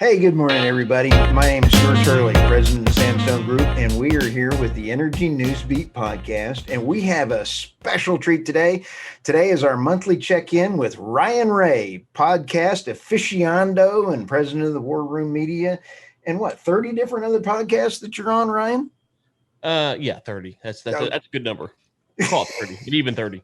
Hey, good morning, everybody. My name is Stuart Shirley, president of Sandstone Group, and we are here with the Energy Newsbeat podcast, and we have a special treat today. Today is our monthly check-in with Ryan Ray, podcast aficionado and president of the War Room Media, and 30 different other podcasts that you're on, Ryan? Yeah, 30. That's a good number. Call it 30, and even 30.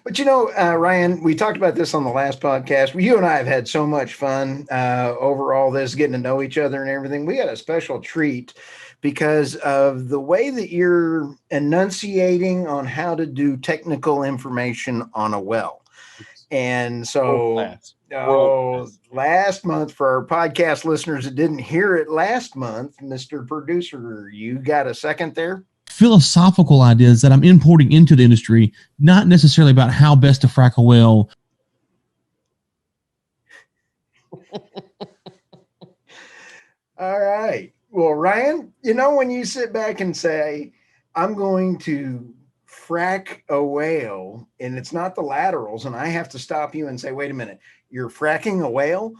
But Ryan, we talked about this on the last podcast. You and I have had so much fun over all this, getting to know each other and everything. We got a special treat because of the way that you're enunciating on how to do technical information on a well. And so, last month, for our podcast listeners that didn't hear it last month, Mr. Producer, you got a second there? Philosophical ideas that I'm importing into the industry, not necessarily about how best to frack a well. All right. Well, Ryan, when you sit back and say, I'm going to frack a whale, and it's not the laterals, and I have to stop you and say, wait a minute, you're fracking a whale?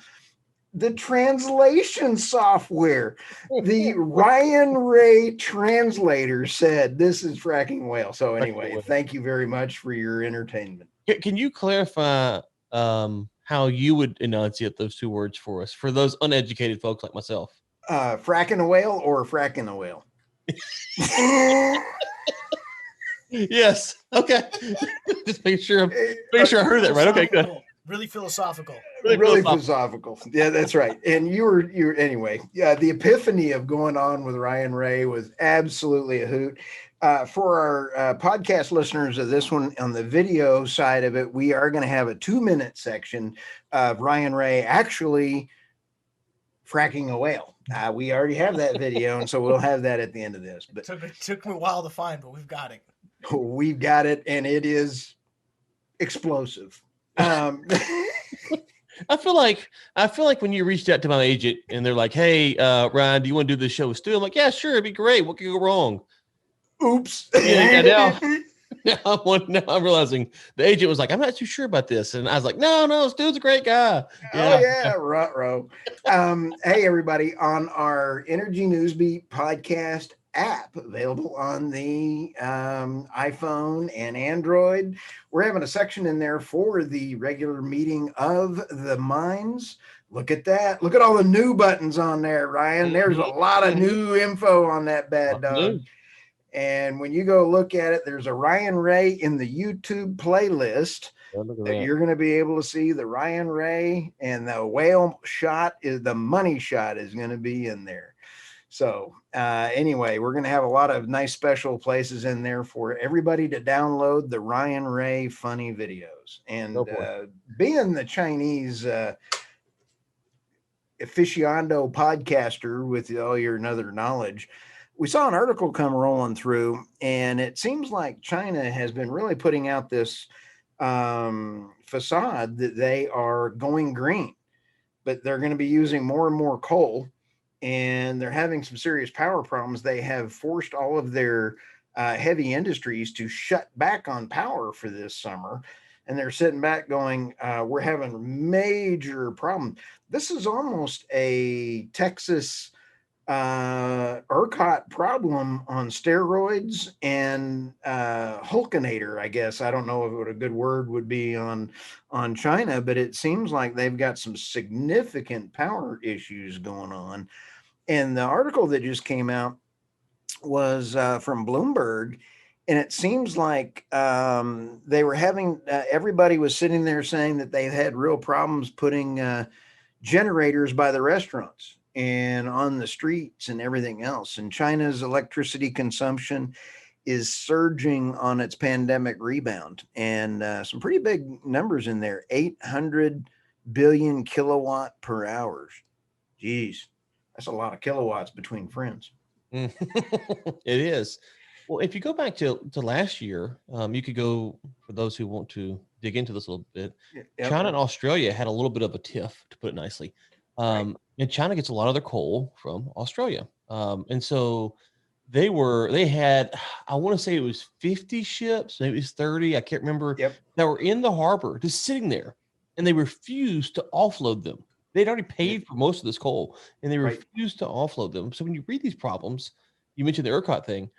The translation software, the Ryan Ray translator said this is fracking whale. So anyway, thank you very much for your entertainment. Can you clarify how you would enunciate those two words for us, for those uneducated folks like myself? Fracking a whale or fracking a whale? Yes. Okay. Just make sure I heard that right. Okay, good. Really philosophical. Really philosophical. Yeah, that's right. And you were anyway. Yeah, the epiphany of going on with Ryan Ray was absolutely a hoot. For our podcast listeners of this one, on the video side of it, we are going to have a 2-minute section of Ryan Ray actually fracking a whale. We already have that video, and so we'll have that at the end of this. But it took me a while to find, but we've got it. We've got it, and it is explosive. I feel like when you reached out to my agent and they're like, hey, Ryan, do you want to do this show with Stu? I'm like, yeah, sure, it'd be great. What could go wrong? Oops. Now I'm realizing the agent was like, I'm not too sure about this. And I was like, no, Stu's a great guy. Oh yeah, ruh-roh. Hey everybody, on our Energy Newsbeat podcast app available on the iPhone and Android, we're having a section in there for the regular meeting of the minds. Look at that. Look at all the new buttons on there, Ryan. There's a lot of new info on that bad dog. And when you go look at it, there's a Ryan Ray in the YouTube playlist. You're going to be able to see the Ryan Ray, and the whale shot the money shot is going to be in there. So anyway, we're going to have a lot of nice special places in there for everybody to download the Ryan Ray funny videos. And being the Chinese aficionado podcaster with all your other knowledge, we saw an article come rolling through, and it seems like China has been really putting out this facade that they are going green, but they're going to be using more and more coal. And they're having some serious power problems. They have forced all of their heavy industries to shut back on power for this summer. And they're sitting back going, we're having a major problem. This is almost a Texas ERCOT problem on steroids and Hulkinator, I guess. I don't know what a good word would be on China, but it seems like they've got some significant power issues going on. And the article that just came out was from Bloomberg, and it seems like they were having everybody was sitting there saying that they've had real problems putting generators by the restaurants and on the streets and everything else. And China's electricity consumption is surging on its pandemic rebound, and some pretty big numbers in there. 800 billion kilowatt per hour. Geez. That's a lot of kilowatts between friends. It is. Well, if you go back to last year, you could go, for those who want to dig into this a little bit. Yep. China and Australia had a little bit of a tiff, to put it nicely. And China gets a lot of their coal from Australia. And so they had, I want to say it was 50 ships, maybe it was 30, I can't remember, that were in the harbor just sitting there, and they refused to offload them. They'd already paid for most of this coal, and they Right. refused to offload them. So when you read these problems, you mentioned the ERCOT thing.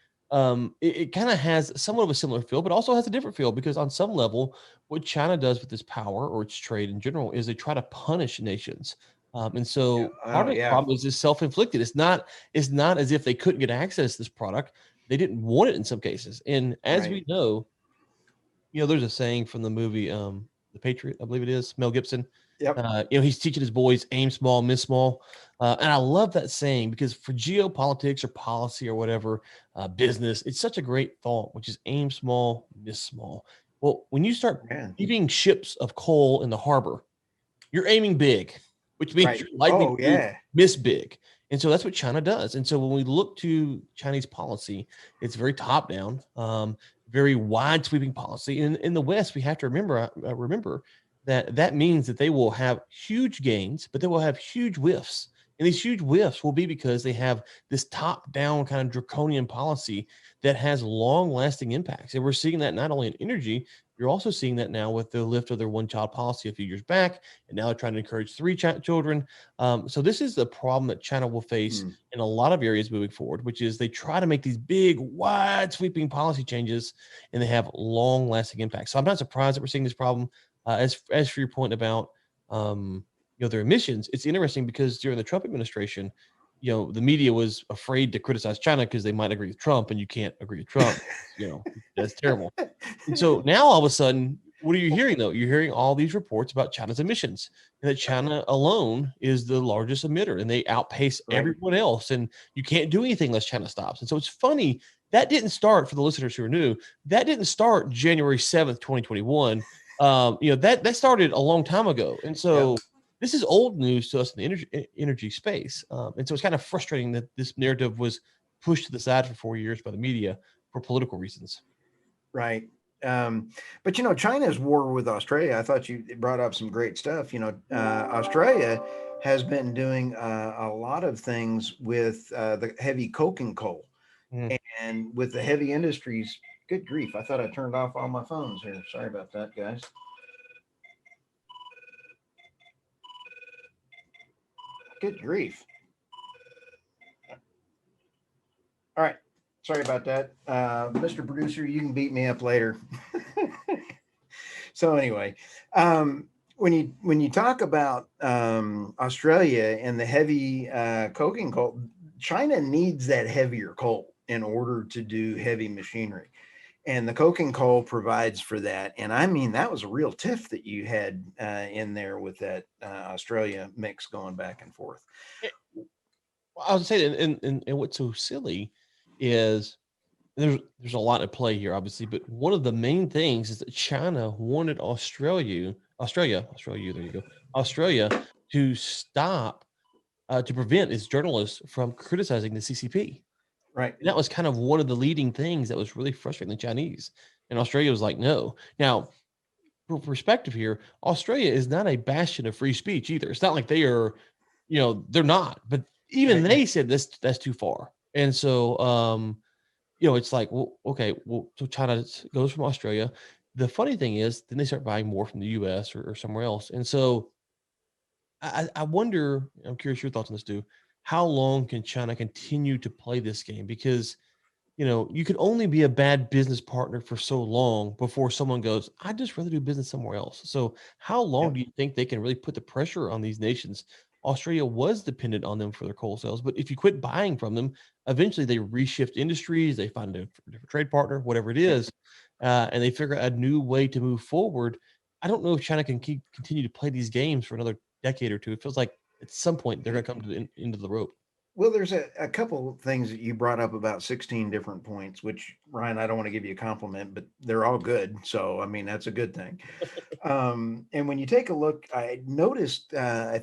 It kind of has somewhat of a similar feel, but also has a different feel because on some level, what China does with its power or its trade in general is they try to punish nations. And Yeah. so part Oh, of the yeah. problem is self-inflicted. It's not as if they couldn't get access to this product. They didn't want it in some cases. And as Right. we know, there's a saying from the movie The Patriot, I believe it is, Mel Gibson. Yep. He's teaching his boys aim small, miss small. And I love that saying because for geopolitics or policy or whatever, business, it's such a great thought, which is aim small, miss small. Well, when you start Man. leaving ships of coal in the harbor, you're aiming big, which means Right. you're likely Oh, to yeah. miss big. And so that's what China does. And so when we look to Chinese policy, it's very top down, very wide sweeping policy. In the West, we have to remember that means that they will have huge gains, but they will have huge whiffs. And these huge whiffs will be because they have this top down kind of draconian policy that has long lasting impacts. And we're seeing that not only in energy, you're also seeing that now with the lift of their one child policy a few years back. And now they're trying to encourage three children. So this is the problem that China will face in a lot of areas moving forward, which is they try to make these big, wide sweeping policy changes and they have long lasting impacts. So I'm not surprised that we're seeing this problem. As for your point about their emissions, it's interesting because during the Trump administration, the media was afraid to criticize China because they might agree with Trump, and you can't agree with Trump. That's terrible. And so now all of a sudden, what are you hearing though? You're hearing all these reports about China's emissions and that China alone is the largest emitter and they outpace Right. everyone else. And you can't do anything unless China stops. And so it's funny that didn't start, for the listeners who are new, that didn't start January 7th, 2021. That started a long time ago. And so this is old news to us in the energy space. And so it's kind of frustrating that this narrative was pushed to the side for 4 years by the media for political reasons. Right. But China's war with Australia, I thought you brought up some great stuff. Australia has been doing a lot of things with the heavy coking coal and with the heavy industries. Good grief. I thought I turned off all my phones here. Sorry about that, guys. Good grief. All right. Sorry about that. Mr. Producer, you can beat me up later. So anyway, when you talk about Australia and the heavy coking coal, China needs that heavier coal in order to do heavy machinery. And the coking coal provides for that. And I mean, that was a real tiff that you had in there with that Australia mix going back and forth. I would say, and what's so silly is there's a lot at play here, obviously, but one of the main things is that China wanted Australia, there you go, Australia to stop, to prevent its journalists from criticizing the CCP. Right. And that was kind of one of the leading things that was really frustrating the Chinese. And Australia was like, no. Now, for perspective here, Australia is not a bastion of free speech either. It's not like they are, they're not. But even they said that's too far. And so, it's like, well, okay, well, so China goes from Australia. The funny thing is, then they start buying more from the US or somewhere else. And so I wonder, I'm curious your thoughts on this, too. How long can China continue to play this game? Because you can only be a bad business partner for so long before someone goes, I'd just rather do business somewhere else. So how long do you think they can really put the pressure on these nations? Australia was dependent on them for their coal sales, but if you quit buying from them, eventually they reshift industries, they find a different trade partner, whatever it is, and they figure out a new way to move forward. I don't know if China can continue to play these games for another decade or two. It feels like at some point they're going to come to the end of the rope. Well, there's a couple of things that you brought up about 16 different points, which, Ryan, I don't want to give you a compliment, but they're all good. So, I mean, that's a good thing. And when you take a look, I noticed, I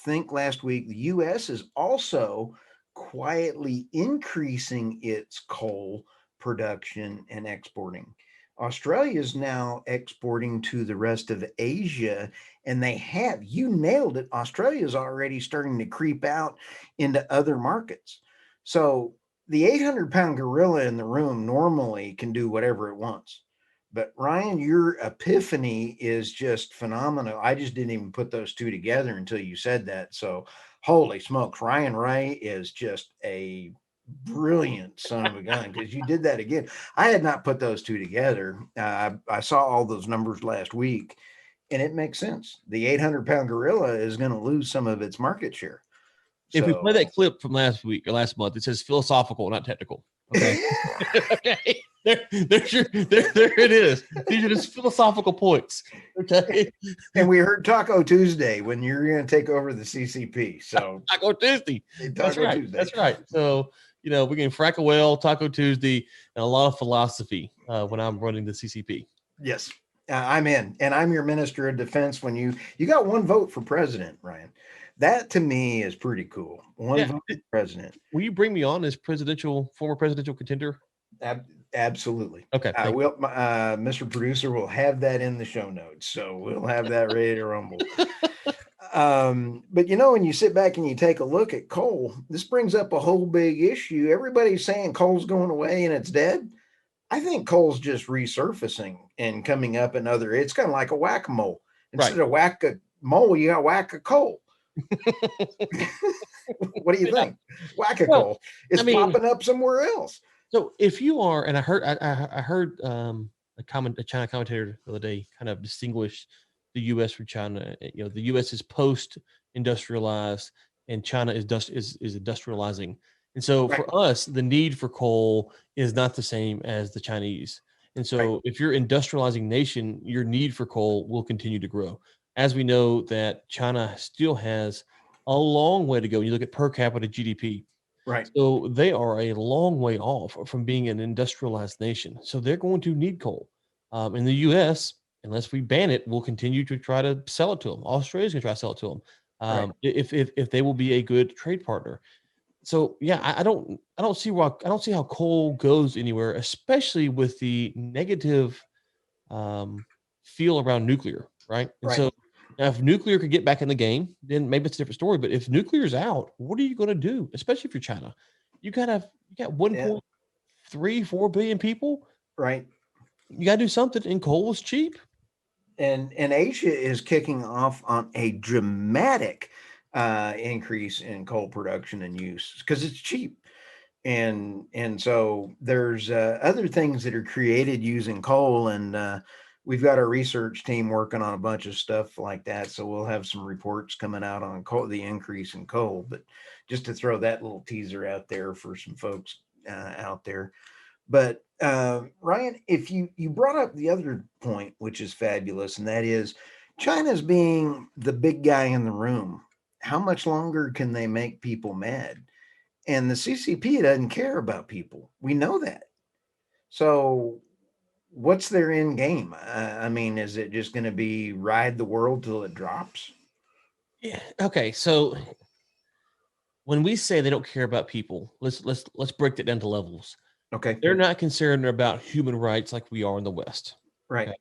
think last week, the U.S. is also quietly increasing its coal production and exporting. Australia is now exporting to the rest of Asia, and you nailed it. Australia is already starting to creep out into other markets. So the 800-pound gorilla in the room normally can do whatever it wants. But Ryan, your epiphany is just phenomenal. I just didn't even put those two together until you said that. So, holy smokes, Ryan Ray is just a brilliant son of a gun because you did that again. I had not put those two together. I saw all those numbers last week, and it makes sense. The 800-pound gorilla is going to lose some of its market share. If we play that clip from last week or last month, it says philosophical, not technical. Okay. Okay. There it is. These are just philosophical points. Okay. And we heard Taco Tuesday when you're going to take over the CCP. So Taco Tuesday. That's right. Tuesday. That's right. So, we can frack a whale, Taco Tuesday, and a lot of philosophy when I'm running the CCP. Yes. I'm in. And I'm your Minister of Defense when you got one vote for president, Ryan. That to me is pretty cool. One vote for president. Will you bring me on as former presidential contender? Absolutely. Okay. I will. Mr. Producer will have that in the show notes, so we'll have that ready to rumble. But when you sit back and you take a look at coal, this brings up a whole big issue. Everybody's saying coal's going away and it's dead. I think coal's just resurfacing and coming up in other. It's kind of like a whack-a-mole. Instead of whack-a-mole, you got whack-a-coal. What do you think? Whack-a-coal. It's popping up somewhere else. So if you are, and I heard a China commentator the other day kind of distinguish the U.S. from China. The U.S. is post-industrialized and China is industrializing. And so for us, the need for coal is not the same as the Chinese. And so if you're industrializing nation, your need for coal will continue to grow. As we know that China still has a long way to go. You look at per capita GDP. Right. So they are a long way off from being an industrialized nation. So they're going to need coal. In the U.S., unless we ban it, we'll continue to try to sell it to them. Australia's going to try to sell it to them. If they will be a good trade partner. So I don't see how coal goes anywhere, especially with the negative feel around nuclear, right? And so now if nuclear could get back in the game, then maybe it's a different story. But if nuclear's out, what are you going to do? Especially if you're China, you got 1.34 billion people, right? You got to do something, and coal is cheap. And Asia is kicking off on a dramatic increase in coal production and use because it's cheap. And so there's other things that are created using coal, and we've got our research team working on a bunch of stuff like that. So we'll have some reports coming out on coal, the increase in coal. But just to throw that little teaser out there for some folks out there. But Ryan, if you brought up the other point, which is fabulous, and that is China's being the big guy in the room. How much longer can they make people mad? And the CCP doesn't care about people. We know that. So what's their end game? I mean, is it just going to be ride the world till it drops? Yeah. Okay. So when we say they don't care about people, let's break that down to levels. Okay. They're not concerned about human rights like we are in the West. Right. Okay?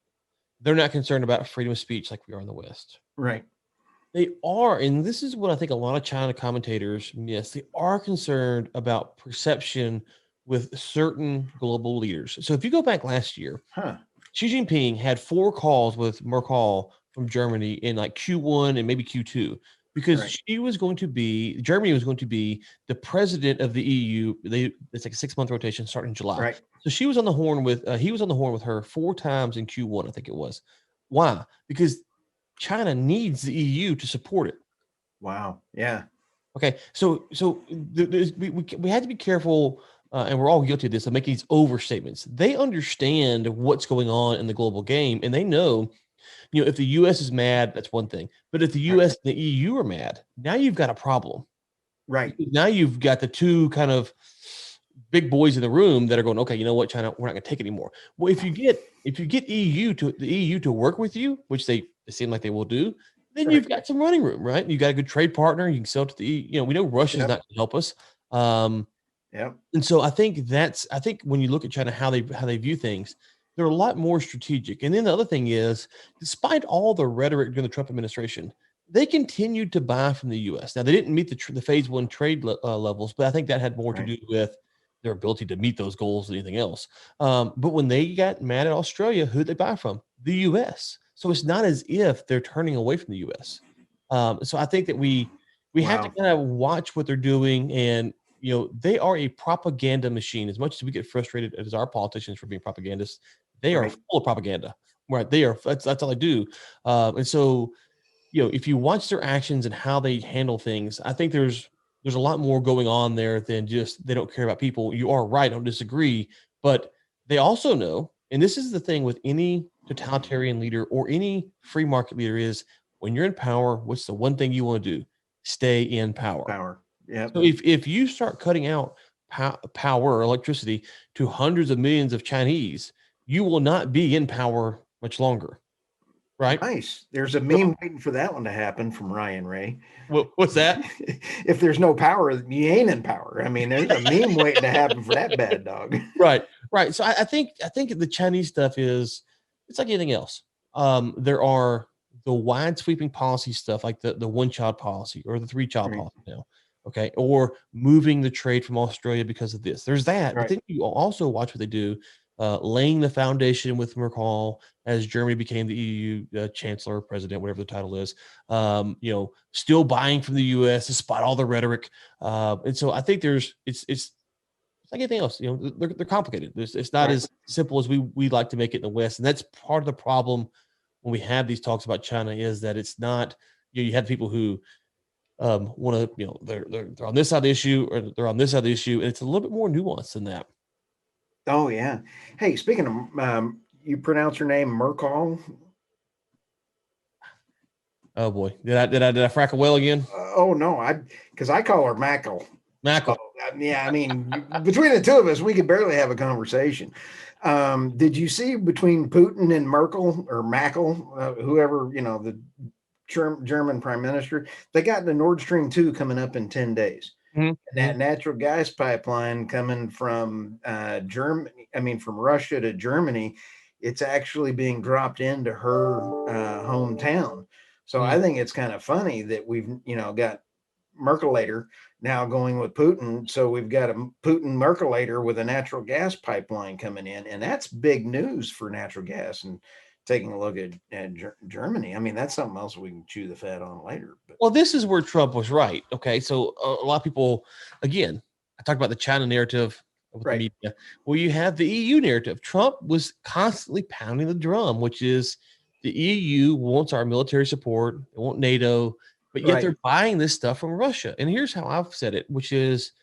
They're not concerned about freedom of speech like we are in the West. Right. They are, and this is what I think a lot of China commentators miss. They are concerned about perception with certain global leaders. So if you go back last year, Xi Jinping had 4 calls with Merkel from Germany in like Q1 and maybe Q2. Because Germany was going to be the president of the EU. It's like a 6-month rotation starting in July. Right. So he was on the horn with her 4 times in Q1, I think it was. Why? Because China needs the EU to support it. Wow. Yeah. Okay. So we had to be careful, and we're all guilty of this, of making these overstatements. They understand what's going on in the global game, and they know. If the U.S. is mad, that's one thing. But if the U.S. and the EU are mad, now you've got a problem. Right. Now you've got the two kind of big boys in the room that are going, okay, you know what, China, we're not going to take it anymore. Well, if you get the EU to work with you, which they seem like they will do, then you've got some running room, right? You got a good trade partner. You can sell to the EU. We know Russia's not going to help us. And so I think when you look at China, how they view things, they're a lot more strategic. And then the other thing is, despite all the rhetoric during the Trump administration, they continued to buy from the U.S. Now, they didn't meet the phase 1 trade levels, but I think that had more to do with their ability to meet those goals than anything else. But when they got mad at Australia, who'd they buy from? The U.S. So it's not as if they're turning away from the U.S. So I think that we have to kind of watch what they're doing, and they are a propaganda machine. As much as we get frustrated as our politicians for being propagandists, they are full of propaganda. Right? They are. That's all they do. And so, if you watch their actions and how they handle things, I think there's a lot more going on there than just they don't care about people. You are right. I don't disagree. But they also know, and this is the thing with any totalitarian leader or any free market leader, is when you're in power, what's the one thing you want to do? Stay in power. Yeah. So if you start cutting out power or electricity to hundreds of millions of Chinese, you will not be in power much longer. Right? Nice. There's a meme waiting for that one to happen from Ryan Ray. What's that? If there's no power, you ain't in power. I mean, there's a meme waiting to happen for that bad dog. Right. So I think the Chinese stuff it's like anything else. There are the wide sweeping policy stuff like the one child policy or the 3-child policy now. Okay. Or moving the trade from Australia because of this. There's that. But then you also watch what they do, laying the foundation with Merkel as Germany became the EU chancellor, president, whatever the title is, still buying from the US despite all the rhetoric. And so I think it's like anything else, they're complicated. It's not as simple as we like to make it in the West. And that's part of the problem when we have these talks about China, is that it's not, you have people who want to, they're on this side of the issue or they're on this side of the issue. And it's a little bit more nuanced than that. Oh yeah. Hey, speaking of, you pronounce her name Merkel? Oh boy, did I frack a well again? Oh no, because I call her Mackle. Mackle. Yeah, I mean, between the two of us, we could barely have a conversation. Did you see between Putin and Merkel or Mackel, whoever, the German prime minister, they got the Nord Stream 2 coming up in 10 days. Mm-hmm. And that natural gas pipeline coming from from Russia to Germany, it's actually being dropped into her hometown. So I think it's kind of funny that we've, got Merkelator now going with Putin. So we've got a Putin Merkelator with a natural gas pipeline coming in. And that's big news for natural gas. And taking a look at Germany, I mean, that's something else we can chew the fat on later. But. Well, this is where Trump was right. Okay. So a lot of people, again, I talked about the China narrative with the media. Well, you have the EU narrative. Trump was constantly pounding the drum, which is the EU wants our military support. They want NATO. But yet they're buying this stuff from Russia. And here's how I've said it, which is,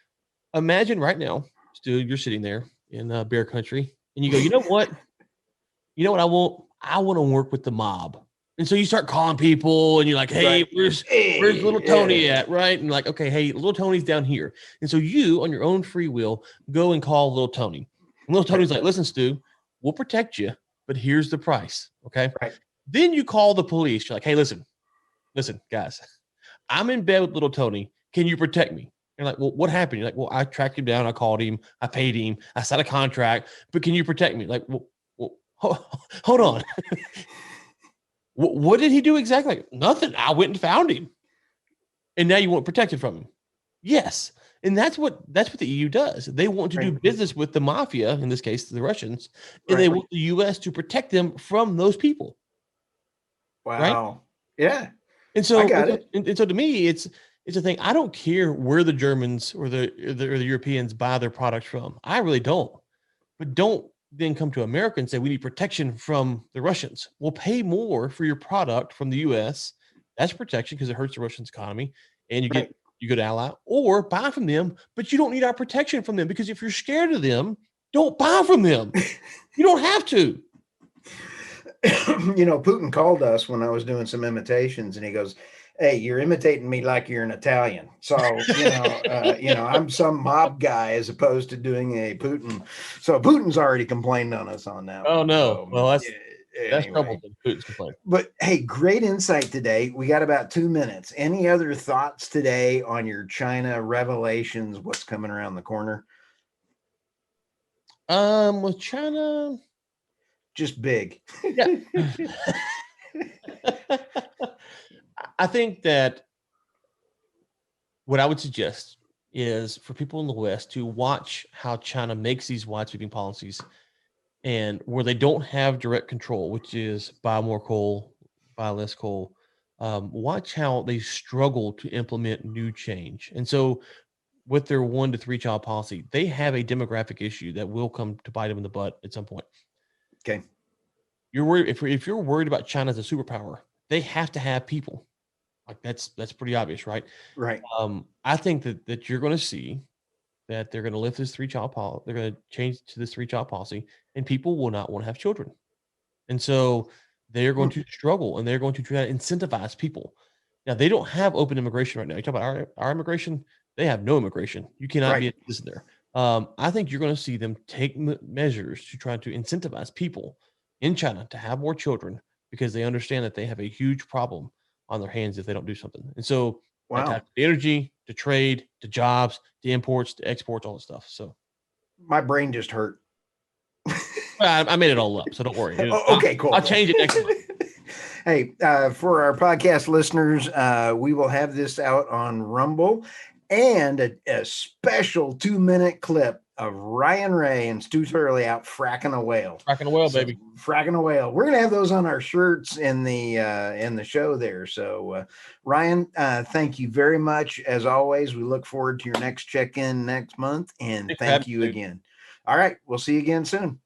imagine right now, Stu, you're sitting there in bear country and you go, you know what I want? I want to work with the mob. And so you start calling people and you're like, hey, where's little Tony at? Right. And like, okay, hey, little Tony's down here. And so you, on your own free will, go and call little Tony. And little Tony's like, listen, Stu, we'll protect you, but here's the price. Okay. Right. Then you call the police. You're like, hey, listen, guys, I'm in bed with little Tony. Can you protect me? You're like, well, what happened? You're like, well, I tracked him down. I called him. I paid him. I signed a contract. But can you protect me? Like, well hold on. What did he do exactly? Like, nothing. I went and found him. And now you want protection from him. Yes. And that's what the EU does. They want to do business with the mafia, in this case, the Russians, and they want the US to protect them from those people. Wow. Right? Yeah. And so, I got it. And so to me, it's a thing. I don't care where the Germans or the Europeans buy their products from. I really don't. But don't then come to America and say we need protection from the Russians. We'll pay more for your product from the US. That's protection because it hurts the Russian economy, and you get ally, or buy from them, but you don't need our protection from them, because if you're scared of them, don't buy from them. You don't have to. Putin called us when I was doing some imitations, and he goes, hey, you're imitating me like you're an Italian. So, I'm some mob guy as opposed to doing a Putin. So Putin's already complained on us on that. Oh, no. So, well, that's trouble. Putin's complaint. But hey, great insight today. We got about 2 minutes. Any other thoughts today on your China revelations? What's coming around the corner? With China, just big. Yeah. I think that what I would suggest is for people in the West to watch how China makes these wide sweeping policies, and where they don't have direct control, which is buy more coal, buy less coal. Watch how they struggle to implement new change. And so with their 1 to 3 child policy, they have a demographic issue that will come to bite them in the butt at some point. Okay. You're worried if you're worried about China as a superpower, they have to have people. Like that's pretty obvious, right? Right. I think that you're going to see that they're going to lift this 3 child policy. They're going to change to this 3 child policy, and people will not want to have children. And so they're going to struggle, and they're going to try to incentivize people. Now, they don't have open immigration right now. You talk about our immigration, they have no immigration. You cannot be a citizen there. I think you're going to see them take measures to try to incentivize people in China to have more children, because they understand that they have a huge problem on their hands if they don't do something. And so that ties to energy, to trade, to jobs, to imports, to exports, all this stuff. So my brain just hurt. I made it all up, so don't worry. Okay, cool. I'll change it next month. Hey, for our podcast listeners, we will have this out on Rumble, and a special 2-minute clip of Ryan Ray and Stu Turley out fracking a whale. Fracking a whale, baby. Fracking a whale. We're gonna have those on our shirts in the show there. So Ryan, thank you very much. As always, we look forward to your next check-in next month, and thank you again. All right, we'll see you again soon.